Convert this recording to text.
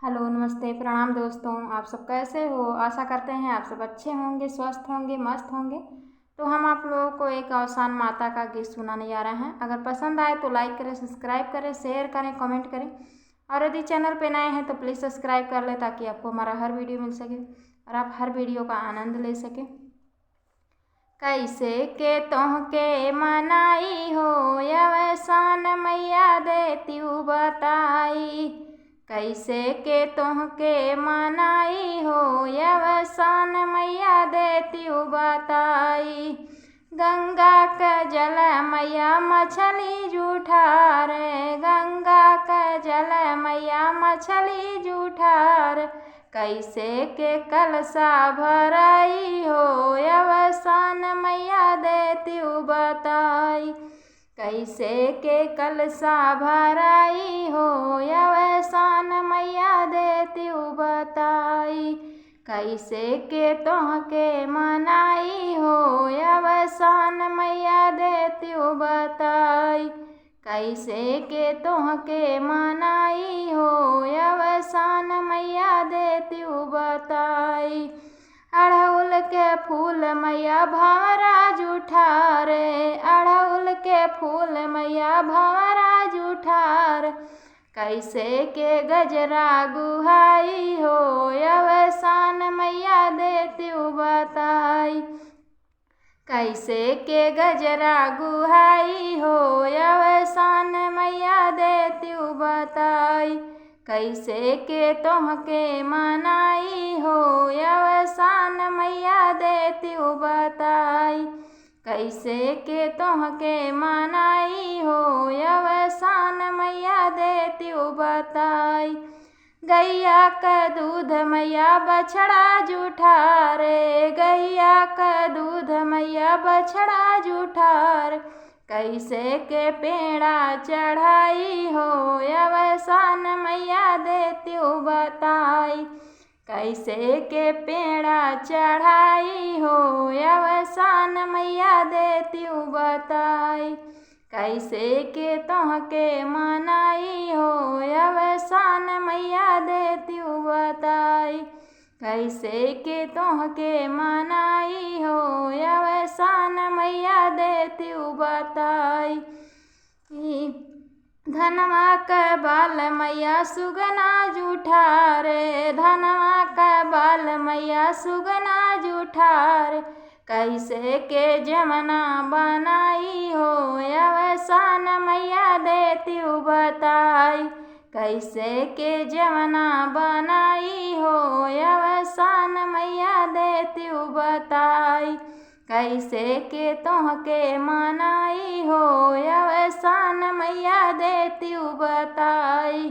Hello, नमस्ते, प्रणाम दोस्तों। आप सब कैसे हो? आशा करते हैं आप सब अच्छे होंगे, स्वस्थ होंगे, मस्त होंगे। तो हम आप लोगों को एक अवसान माता का गीत सुनाने जा रहे हैं। अगर पसंद आए तो लाइक करें, सब्सक्राइब करें, शेयर करें, कमेंट करें। और यदि चैनल पे नए हैं तो प्लीज़ सब्सक्राइब कर लें ताकि आपको हमारा हर वीडियो मिल सके और आप हर वीडियो का आनंद ले सकें। कैसे के तोहके मनाई हो अवसान मैया देतीऊ बताई। कैसे के तोहके मनाई हो अवसान मैया देतीऊ बताई। गंगा का जल मैया मछली जूठार, गंगा का जल मैया मछली जूठार। कैसे के कलसा भराई हो अवसान मैया देतीऊ बताई। कैसे के कलसा भराई हो अवसान मैया देतीऊ बताई। कैसे के तोहके मनाई हो अवसान मैया देतीऊ बताई। कैसे के तोहके मनाई हो अवसान मैया देतीऊ बताई। अड़हुल के फूल मैया भंवरा जूठार, अड़हुल के फूल मैया भंवरा जूठार। कैसे के गजरा गुहाई हो अवसान मैया देतीऊ बताई। कैसे के गजरा गुहाई हो अवसान मैया देतीऊ बताई। कैसे के तोहके मनाई हो अवसान मैया देतीऊ बताई। कैसे के तोहके मनाई हो अवसान मैया देतीऊ बताई। गैया का दूध मैया बछड़ा जूठार, गैया का दूध मैया बछड़ा जूठार। कैसे के पेड़ा चढ़ाई हो अवसान मैया देतीऊ बताई। कैसे के पेड़ा चढ़ाई हो अवसान मैया देतीऊ बताई। कैसे के तोहके मनाई हो अवसान मैया देतीऊ बताई। कैसे के तोहके मनाई हो अवसान मैया देतीऊ बताई। धनवा का बाल मैया सुगना जूठार, धनवा का बाल मैया सुगना जूठार। कैसे के जमना बनाई हो अवसान मैया देतीऊ बताई। कैसे के जमना बनाई हो अवसान मैया देतीऊ बताई। कैसे के तोहके मनाई हो अवसान मैया देतीऊ बताई।